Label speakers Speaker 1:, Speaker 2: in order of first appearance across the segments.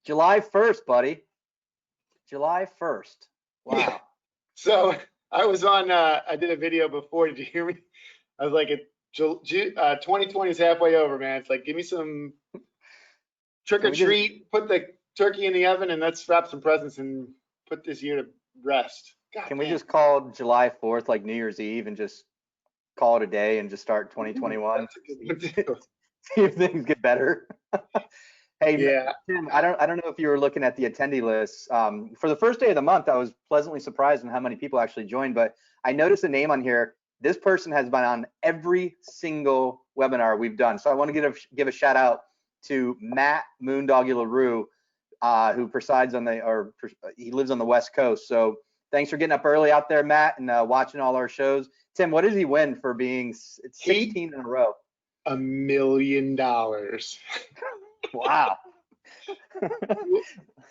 Speaker 1: July 1st, buddy. July 1st. Wow.
Speaker 2: Yeah. So I was on, I did a video before. Did you hear me? I was like, 2020 is halfway over, man. It's like, give me some trick or treat, put the turkey in the oven, and let's wrap some presents and put this year to rest. God
Speaker 1: Can
Speaker 2: damn.
Speaker 1: we just call July 4th like New Year's Eve and just call it a day and just start 2021?
Speaker 2: That's a good one too.
Speaker 1: See if things get better. Hey,
Speaker 2: Yeah.
Speaker 1: Tim, I don't know if you were looking at the attendee list. For the first day of the month, I was pleasantly surprised in how many people actually joined, but I noticed a name on here. This person has been on every single webinar we've done. So I want to give a shout out to Matt Moondoggy LaRue, who presides on he lives on the West Coast. So thanks for getting up early out there, Matt, and watching all our shows. Tim, what does he win for being 16 in a row?
Speaker 2: $1 million.
Speaker 1: Wow.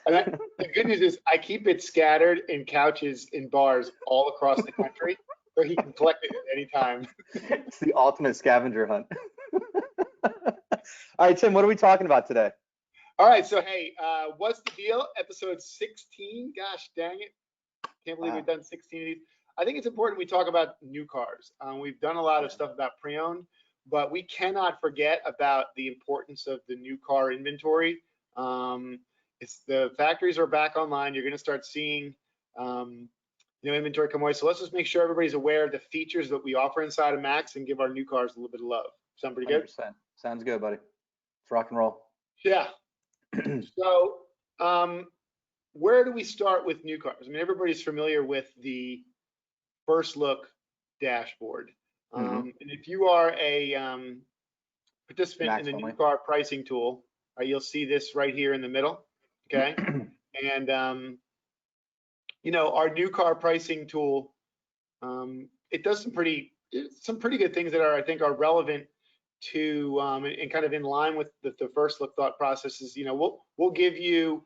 Speaker 2: The good news is I keep it scattered in couches in bars all across the country, so he can collect it at any time.
Speaker 1: It's the ultimate scavenger hunt. All right, Tim, what are we talking about today?
Speaker 2: All right, so hey, what's the deal? Episode 16. Gosh dang it. Can't believe we've done 16 of these. I think it's important we talk about new cars. We've done a lot of stuff about pre-owned, but we cannot forget about the importance of the new car inventory. It's the factories are back online. You're going to start seeing inventory come away. So let's just make sure everybody's aware of the features that we offer inside of Max and give our new cars a little bit of love. Sound pretty good?
Speaker 1: 100%. Sounds good, buddy. Let's rock and roll.
Speaker 2: Yeah. So where do we start with new cars? I mean, everybody's familiar with the first look dashboard. And if you are a participant in the new car pricing tool, you'll see this right here in the middle. Okay. And, our new car pricing tool, it does some pretty good things that I think are relevant to and kind of in line with the first look thought processes. We'll give you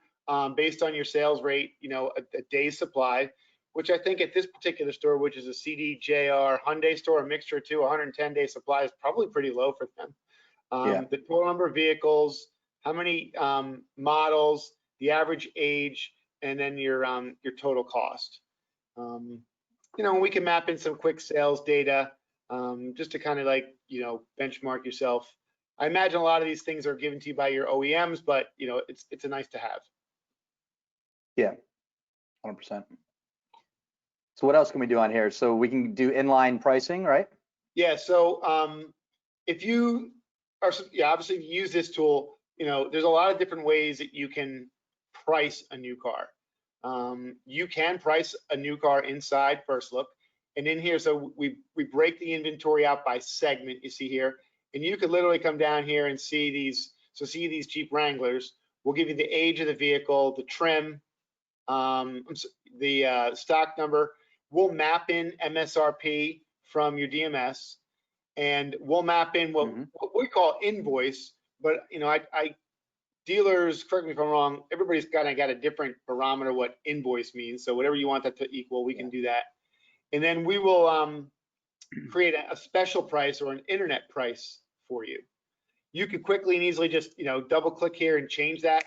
Speaker 2: based on your sales rate, a day's supply, which I think at this particular store, which is a CDJR Hyundai store, a mixture to 110-day supply is probably pretty low for them. The total number of vehicles, how many models, the average age, and then your total cost. We can map in some quick sales data just to kind of benchmark yourself. I imagine a lot of these things are given to you by your OEMs, but it's a nice to have.
Speaker 1: Yeah, 100%. So what else can we do on here? So we can do inline pricing, right?
Speaker 2: Yeah. So if you are, obviously if you use this tool, there's a lot of different ways that you can price a new car. You can price a new car inside First Look, and in here, so we break the inventory out by segment. You see here, and you could literally come down here and see these. So see these Jeep Wranglers. We'll give you the age of the vehicle, the trim, the stock number. We'll map in MSRP from your DMS, and we'll map in what we call invoice. But dealers, correct me if I'm wrong, everybody's kind of got a different barometer what invoice means. So whatever you want that to equal, we can do that. And then we will create a special price or an internet price for you. You can quickly and easily just double click here and change that.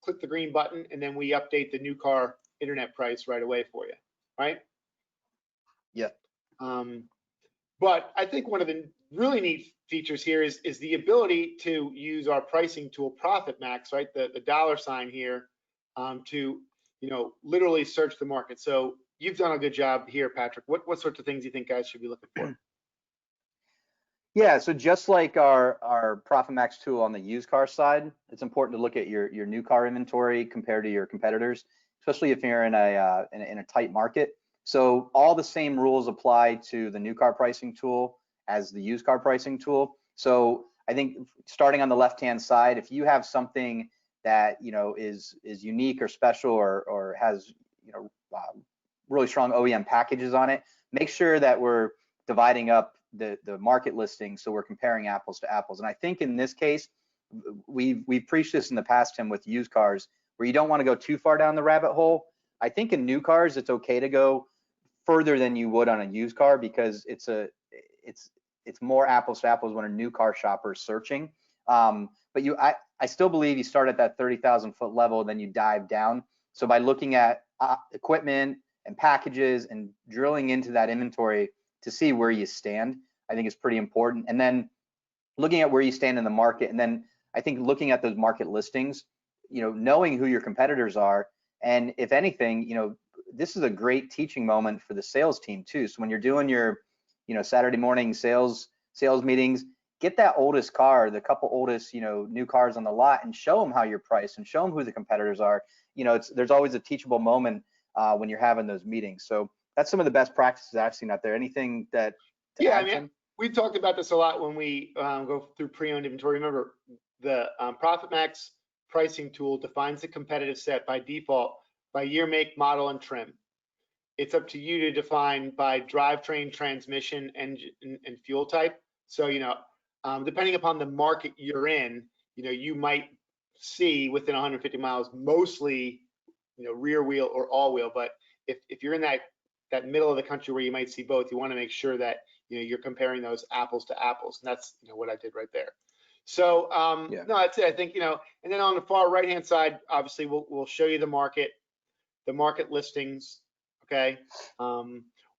Speaker 2: Click the green button, and then we update the new car internet price right away for you. Right?
Speaker 1: Yeah.
Speaker 2: But I think one of the really neat features here is the ability to use our pricing tool, Profit Max, right? The dollar sign here, to literally search the market. So you've done a good job here, Patrick. What sorts of things do you think guys should be looking for?
Speaker 1: Yeah, so just like our Profit Max tool on the used car side, it's important to look at your new car inventory compared to your competitors, especially if you're in a tight market. So all the same rules apply to the new car pricing tool as the used car pricing tool. So I think starting on the left-hand side, if you have something that is unique or special or has really strong OEM packages on it, make sure that we're dividing up the market listing so we're comparing apples to apples. And I think in this case, we've preached this in the past, Tim, with used cars, where you don't want to go too far down the rabbit hole. I think in new cars, it's okay to go further than you would on a used car because it's more apples to apples when a new car shopper is searching. But but I still believe you start at that 30,000 foot level, then you dive down. So by looking at equipment and packages and drilling into that inventory to see where you stand, I think is pretty important. And then looking at where you stand in the market, and then I think looking at those market listings, knowing who your competitors are, and if anything, this is a great teaching moment for the sales team too. So when you're doing your, Saturday morning sales meetings, get that oldest car, the couple oldest, new cars on the lot, and show them how you're priced and show them who the competitors are. There's always a teachable moment when you're having those meetings. So that's some of the best practices I've seen out there. Anything that to add, Tim?
Speaker 2: We've talked about this a lot when we go through pre-owned inventory. Remember, the Profit Max pricing tool defines the competitive set by default by year, make, model, and trim. It's up to you to define by drivetrain, transmission, engine, and fuel type. So, depending upon the market you're in, you might see within 150 miles mostly, rear wheel or all wheel. But if you're in that middle of the country where you might see both, you want to make sure that you're comparing those apples to apples, and that's what I did right there. So no, that's it. I think and then on the far right hand side, obviously we'll show you the market listings. Okay,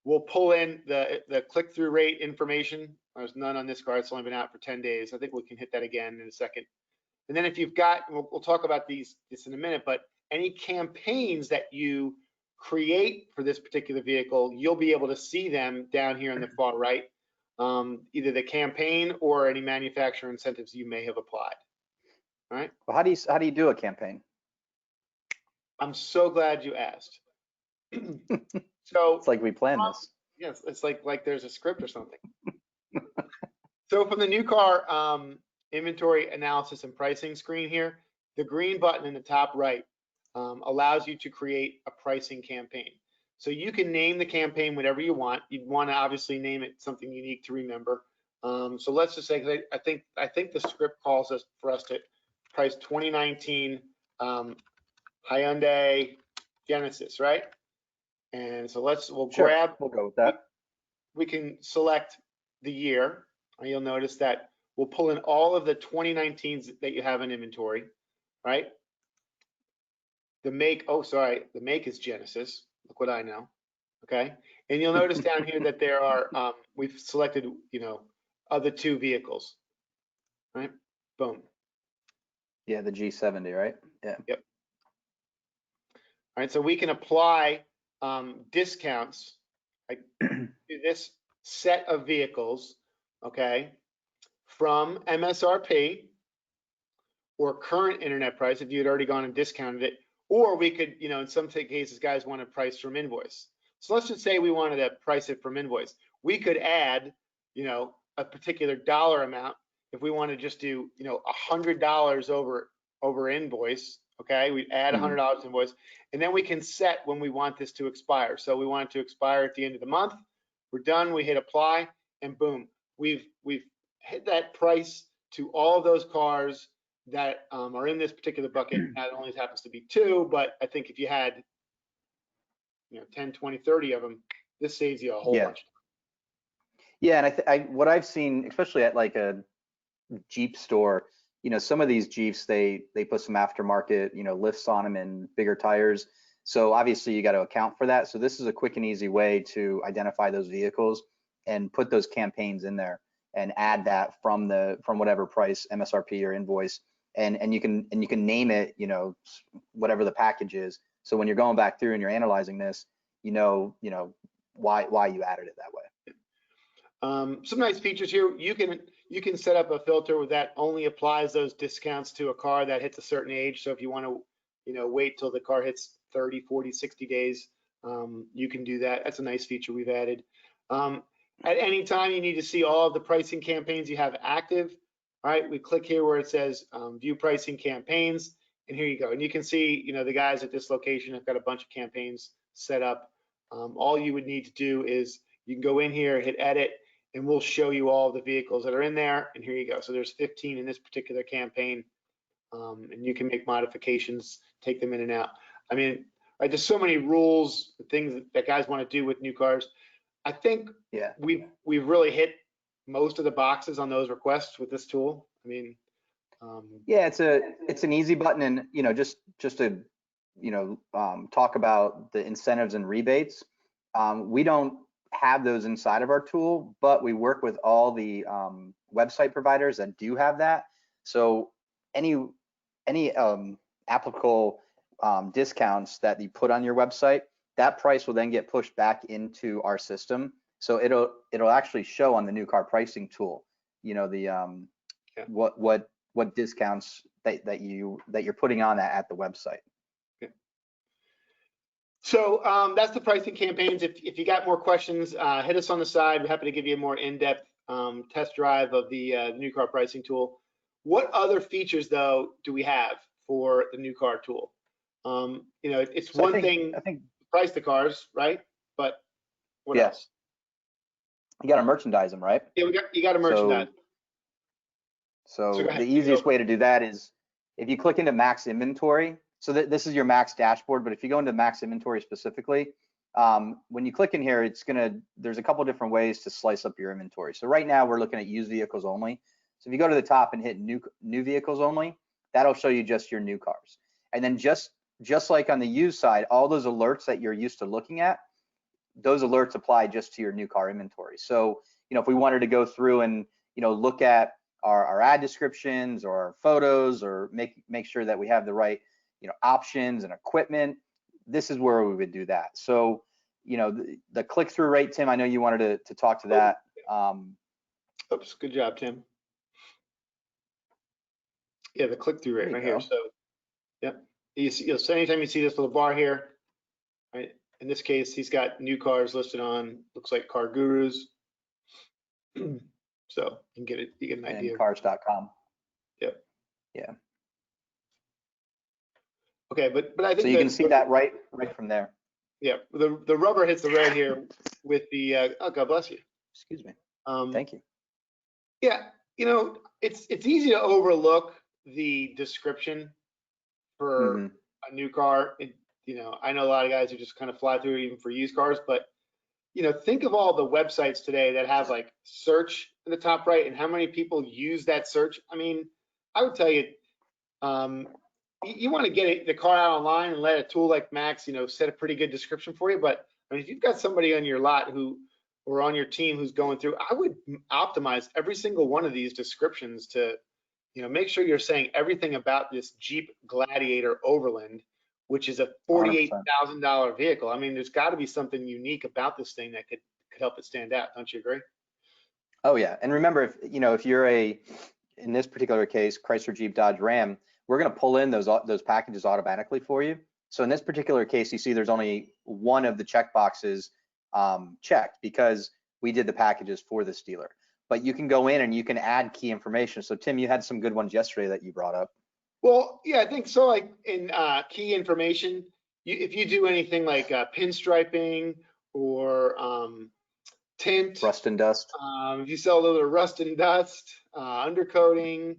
Speaker 2: we'll pull in the click-through rate information. There's none on this car. It's only been out for 10 days. I think we can hit that again in a second. And then if you've got, we'll talk about this in a minute, but any campaigns that you create for this particular vehicle, you'll be able to see them down here on the far right, either the campaign or any manufacturer incentives you may have applied. All right.
Speaker 1: Well, how do you do a campaign?
Speaker 2: I'm so glad you asked. So
Speaker 1: it's like we planned this.
Speaker 2: Yes, it's like there's a script or something. So from the new car inventory analysis and pricing screen here, the green button in the top right allows you to create a pricing campaign. So you can name the campaign whatever you want. You'd want to obviously name it something unique to remember. So let's just say I think the script calls for us to price 2019 Hyundai Genesis, right? And so we'll
Speaker 1: go with that.
Speaker 2: We can select the year. And you'll notice that we'll pull in all of the 2019s that you have in inventory, right? The make, the make is Genesis. Look what I know. Okay. And you'll notice down here that there are, we've selected, other two vehicles, right? Boom.
Speaker 1: Yeah, the G70, right? Yeah.
Speaker 2: Yep. All right. So we can apply discounts like to this set of vehicles, okay, from MSRP or current internet price if you had already gone and discounted it, or we could, in some cases, guys want to price from invoice. So let's just say we wanted to price it from invoice. We could add, a particular dollar amount if we want to just do, $100 over invoice. Okay, we add $100 invoice, and then we can set when we want this to expire. So we want it to expire at the end of the month. We're done. We hit apply, and boom, we've hit that price to all of those cars that are in this particular bucket. That only happens to be 2, but I think if you had 10, 20, 30 of them, this saves you a whole bunch.
Speaker 1: Yeah, and what I've seen, especially at like a Jeep store, some of these Jeeps, they put some aftermarket, lifts on them and bigger tires. So obviously you got to account for that. So this is a quick and easy way to identify those vehicles and put those campaigns in there and add that from whatever price, MSRP or invoice. And you can name it, whatever the package is. So when you're going back through and you're analyzing this, why you added it that way.
Speaker 2: Some nice features here. You can set up a filter that only applies those discounts to a car that hits a certain age. So if you want to, wait till the car hits 30, 40, 60 days, you can do that. That's a nice feature we've added. At any time you need to see all of the pricing campaigns you have active. All right, we click here where it says view pricing campaigns, and here you go. And you can see, the guys at this location have got a bunch of campaigns set up. All you would need to do is you can go in here, hit edit, and we'll show you all the vehicles that are in there. And here you go. So there's 15 in this particular campaign, and you can make modifications, take them in and out. I mean, there's so many rules, things that guys want to do with new cars. I think we've really hit most of the boxes on those requests with this tool. I mean,
Speaker 1: Yeah, it's an easy button, and just to talk about the incentives and rebates. We don't have those inside of our tool, but we work with all the website providers that do have that. So any applicable discounts that you put on your website, that price will then get pushed back into our system. So it'll actually show on the new car pricing tool, the
Speaker 2: Yeah.
Speaker 1: what discounts that you're putting on at the website.
Speaker 2: So that's the pricing campaigns. If you got more questions, hit us on the side. We're happy to give you a more in-depth test drive of the new car pricing tool. What other features, though, do we have for the new car tool? It's
Speaker 1: So
Speaker 2: one thing
Speaker 1: I think
Speaker 2: to price the cars, right? But what
Speaker 1: yeah,
Speaker 2: else?
Speaker 1: you got to merchandise them, right?
Speaker 2: Yeah, you got to merchandise.
Speaker 1: So
Speaker 2: go ahead,
Speaker 1: the easiest way to do that is if you click into max inventory. So this is your max dashboard, but if you go into max inventory specifically, when you click in here, there's a couple different ways to slice up your inventory. So right now we're looking at used vehicles only. So if you go to the top and hit new vehicles only, that'll show you just your new cars. And then just like on the used side, all those alerts that you're used to looking at, those alerts apply just to your new car inventory. So, if we wanted to go through and, look at our ad descriptions or our photos, or make sure that we have the right, options and equipment, this is where we would do that. So, the click-through rate, Tim, I know you wanted to talk to that.
Speaker 2: Oops, good job, Tim. Yeah, the click-through rate right here. So, yep. So anytime you see this little bar here, right? In this case, he's got new cars listed on, looks like Car Gurus. So you get an idea.
Speaker 1: And cars.com.
Speaker 2: Yep.
Speaker 1: Yeah.
Speaker 2: Okay, but I think
Speaker 1: so you can see that right from there.
Speaker 2: Yeah, the rubber hits the road here with the oh, God bless you.
Speaker 1: Excuse me. Thank you.
Speaker 2: Yeah, it's easy to overlook the description for a new car. I know a lot of guys who just kind of fly through it even for used cars, but think of all the websites today that have like search in the top right and how many people use that search. I mean, I would tell you, you want to get the car out online and let a tool like Max, set a pretty good description for you. But I mean, if you've got somebody on your lot or on your team who's going through, I would optimize every single one of these descriptions to, make sure you're saying everything about this Jeep Gladiator Overland, which is a $48,000 vehicle. I mean, there's got to be something unique about this thing that could help it stand out. Don't you agree?
Speaker 1: Oh yeah, and remember, if you're in this particular case, Chrysler, Jeep, Dodge, Ram, we're going to pull in those packages automatically for you. So in this particular case, you see there's only one of the check boxes checked because we did the packages for this dealer. But you can go in and you can add key information. So Tim, you had some good ones yesterday that you brought up.
Speaker 2: Well, yeah, I think so. Like in key information, if you do anything like pinstriping or tint,
Speaker 1: rust and dust.
Speaker 2: If you sell a little bit of rust and dust, undercoating,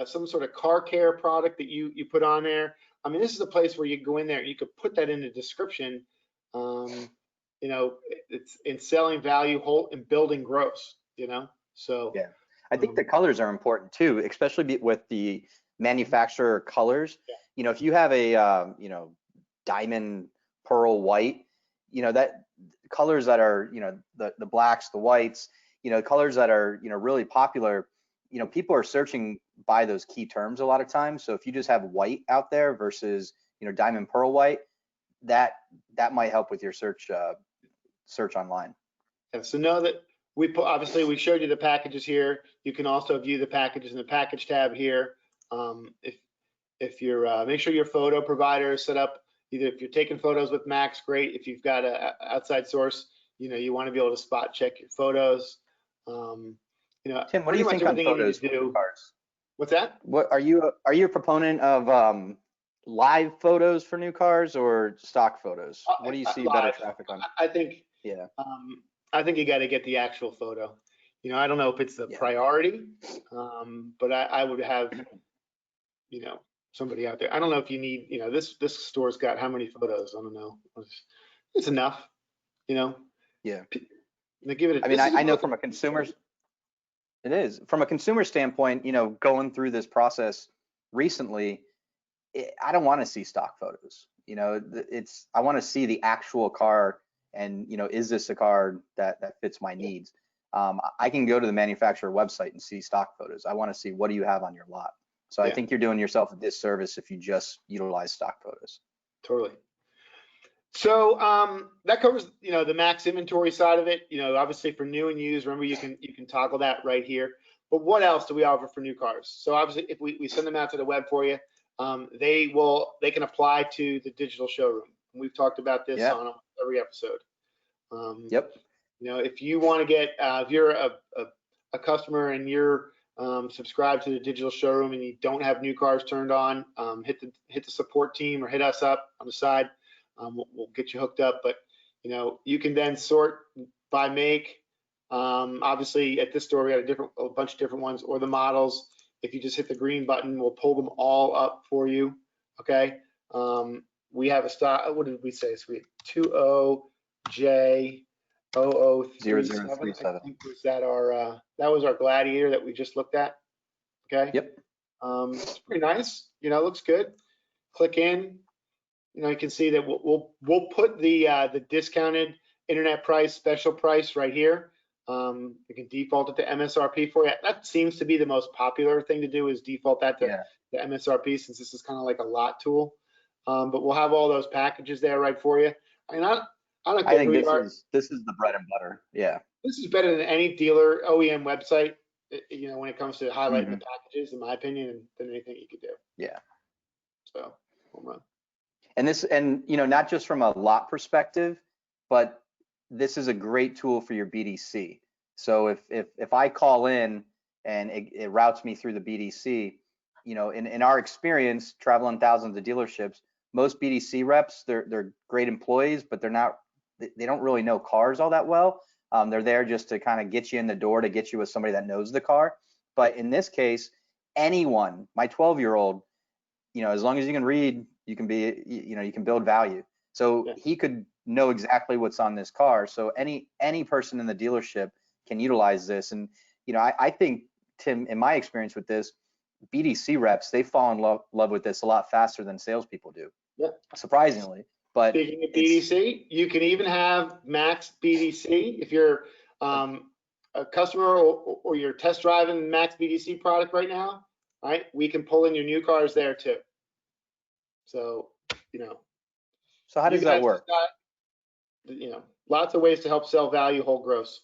Speaker 2: some sort of car care product that you put on there. I mean, this is a place where you go in there and you could put that in the description. It's in selling value, whole and building gross. So
Speaker 1: yeah, I think the colors are important too, especially with the manufacturer colors.
Speaker 2: Yeah.
Speaker 1: If you have a diamond pearl white, that colors that are the blacks, the whites, colors that are really popular, people are searching by those key terms a lot of times. So if you just have white out there versus diamond pearl white, that might help with your search online.
Speaker 2: Yeah, so know that obviously we showed you the packages here. You can also view the packages in the package tab here. If you're make sure your photo provider is set up. Either if you're taking photos with Max, great. If you've got an outside source, you want to be able to spot check your photos.
Speaker 1: Tim, what do you think on photos for cars?
Speaker 2: What's that?
Speaker 1: What are you a proponent of live photos for new cars or stock photos? What do you see better traffic on?
Speaker 2: I think
Speaker 1: yeah.
Speaker 2: I think you got to get the actual photo. I don't know if it's the priority, but I would have somebody out there. I don't know if you need, this store's got how many photos? I don't know. It's enough,
Speaker 1: Yeah.
Speaker 2: Give it.
Speaker 1: I mean, I know from a consumer's. It is. From a consumer standpoint, going through this process recently, I don't want to see stock photos. I want to see the actual car, and is this a car that fits my needs? I can go to the manufacturer website and see stock photos. I want to see, what do you have on your lot? So I think you're doing yourself a disservice if you just utilize stock photos.
Speaker 2: Totally. So that covers, the max inventory side of it. Obviously for new and used, remember you can toggle that right here. But what else do we offer for new cars? So obviously, if we send them out to the web for you, they can apply to the digital showroom. We've talked about this on every episode.
Speaker 1: Yep.
Speaker 2: If you want to get, if you're a customer and you're subscribed to the digital showroom and you don't have new cars turned on, hit the support team or hit us up on the side. We'll get you hooked up. But you can then sort by make. Obviously, at this store we got a bunch of different ones, or the models. If you just hit the green button, we'll pull them all up for you. Okay. We have a stock. What did we say? So we had 20J0037. I think that was our Gladiator that we just looked at. Okay.
Speaker 1: Yep.
Speaker 2: It's pretty nice. Looks good. Click in. You can see that we'll put the discounted internet price, special price right here. We can default it to MSRP for you. That seems to be the most popular thing to do, is default that to the MSRP, since this is kind of like a lot tool. But we'll have all those packages there right for you. I think
Speaker 1: this is the bread and butter. Yeah.
Speaker 2: This is better than any dealer OEM website, when it comes to highlighting the packages, in my opinion, than anything you could do.
Speaker 1: Yeah.
Speaker 2: So, home run.
Speaker 1: And not just from a lot perspective, but this is a great tool for your BDC. So if I call in and it routes me through the BDC, in our experience traveling thousands of dealerships, most BDC reps, they're great employees, but they don't really know cars all that well. They're there just to kind of get you in the door, to get you with somebody that knows the car. But in this case, anyone, my 12-year-old, as long as you can read, you can be, you can build value. So he could know exactly what's on this car. So any person in the dealership can utilize this. And I think, Tim, in my experience with this, BDC reps, they fall in love with this a lot faster than salespeople do.
Speaker 2: Yeah.
Speaker 1: Surprisingly. But
Speaker 2: speaking of BDC, you can even have max BDC if you're a customer or you're test driving max BDC product right now. Right, we can pull in your new cars there too. So
Speaker 1: So how does that work?
Speaker 2: Lots of ways to help sell value, whole gross.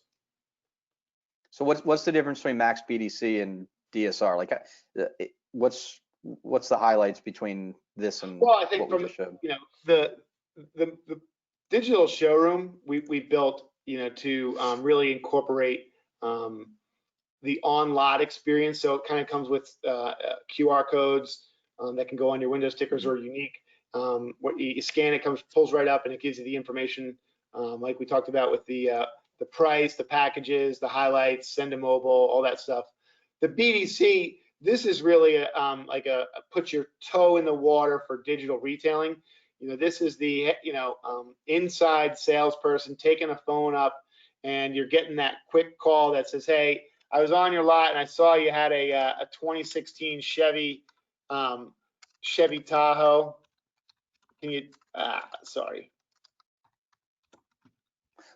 Speaker 1: So what's the difference between max BDC and DSR? Like, what's the highlights between this and
Speaker 2: I think
Speaker 1: what we just showed?
Speaker 2: The digital showroom we built to really incorporate the on-lot experience. So it kind of comes with QR codes that can go on your window stickers or unique. What you scan, it pulls right up, and it gives you the information, like we talked about with the price, the packages, the highlights, send to mobile, all that stuff. The BDC, this is really like a put your toe in the water for digital retailing. This is the inside salesperson taking a phone up, and you're getting that quick call that says, "Hey, I was on your lot and I saw you had a 2016 Chevy Tahoe. Can you? Sorry."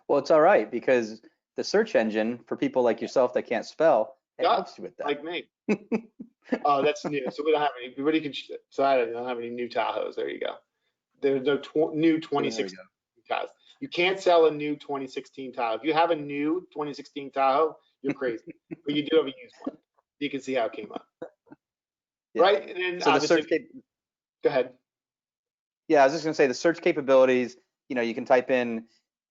Speaker 1: Well, it's all right, because the search engine, for people like yourself that can't spell, it helps you with that.
Speaker 2: Like me. Oh, that's new. So we don't have any. Everybody can. So I don't have any new Tahoes. There you go. There's no new 2016 Tahoes. You can't sell a new 2016 Tahoe. If you have a new 2016 Tahoe, you're crazy. But you do have a used one. You can see how it came up. Yeah. Right? And then
Speaker 1: so the search
Speaker 2: go ahead.
Speaker 1: Yeah, I was just gonna say, the search capabilities, you can type in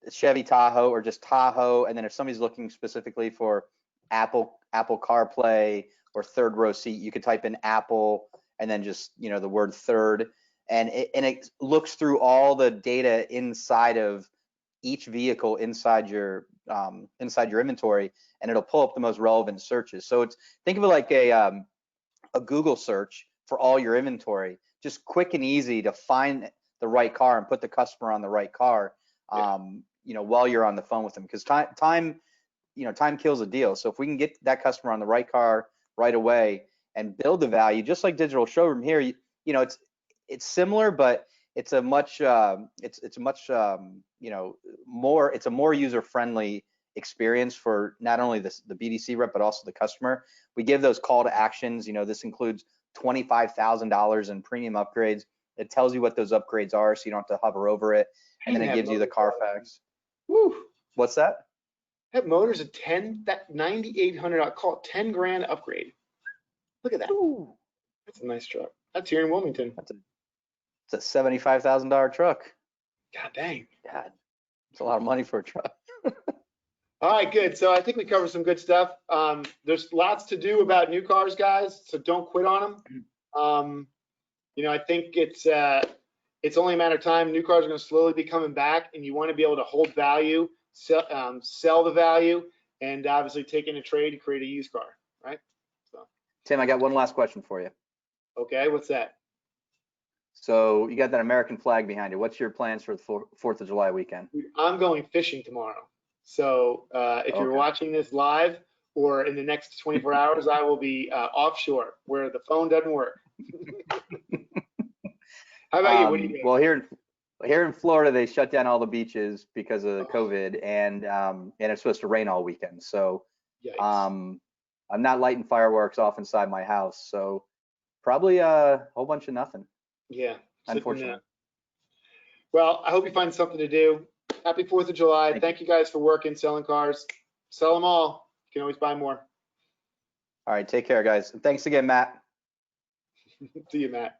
Speaker 1: Chevy Tahoe or just Tahoe, and then if somebody's looking specifically for Apple CarPlay or third row seat, you could type in Apple and then just the word third, and it looks through all the data inside of each vehicle inside your inventory, and it'll pull up the most relevant searches. So think of it like a Google search for all your inventory, just quick and easy to find the right car and put the customer on the right car. While you're on the phone with them, because time time kills a deal. So if we can get that customer on the right car right away and build the value, just like digital showroom here, it's similar, but it's a much it's a more user friendly experience for not only the BDC rep but also the customer. We give those call to actions. This includes $25,000 in premium upgrades. It tells you what those upgrades are, so you don't have to hover over it, and then it gives you the Carfax.
Speaker 2: Woo.
Speaker 1: What's that?
Speaker 2: That motor's a 10, that 9,800, I'll call it 10 grand upgrade. Look at that.
Speaker 1: Ooh.
Speaker 2: That's a nice truck. That's here in Wilmington.
Speaker 1: It's a $75,000 truck.
Speaker 2: God dang.
Speaker 1: God, it's a lot of money for a truck.
Speaker 2: All right, good. So I think we covered some good stuff. There's lots to do about new cars, guys, so don't quit on them. I think it's only a matter of time. New cars are going to slowly be coming back, and you want to be able to hold value, sell the value, and obviously take in a trade to create a used car, right? So.
Speaker 1: Tim, I got one last question for you.
Speaker 2: Okay, what's that?
Speaker 1: So you got that American flag behind you. What's your plans for the 4th of July weekend?
Speaker 2: I'm going fishing tomorrow. So if you're watching this live or in the next 24 hours, I will be offshore where the phone doesn't work. How about you? What do you do?
Speaker 1: Well, here in Florida, they shut down all the beaches because of COVID, and it's supposed to rain all weekend. So I'm not lighting fireworks off inside my house. So probably a whole bunch of nothing.
Speaker 2: Yeah,
Speaker 1: unfortunately.
Speaker 2: Well, I hope you find something to do. Happy 4th of July. Thank you guys for working, selling cars. Sell them all. You can always buy more.
Speaker 1: All right, take care, guys. And thanks again, Matt.
Speaker 2: See you, Matt.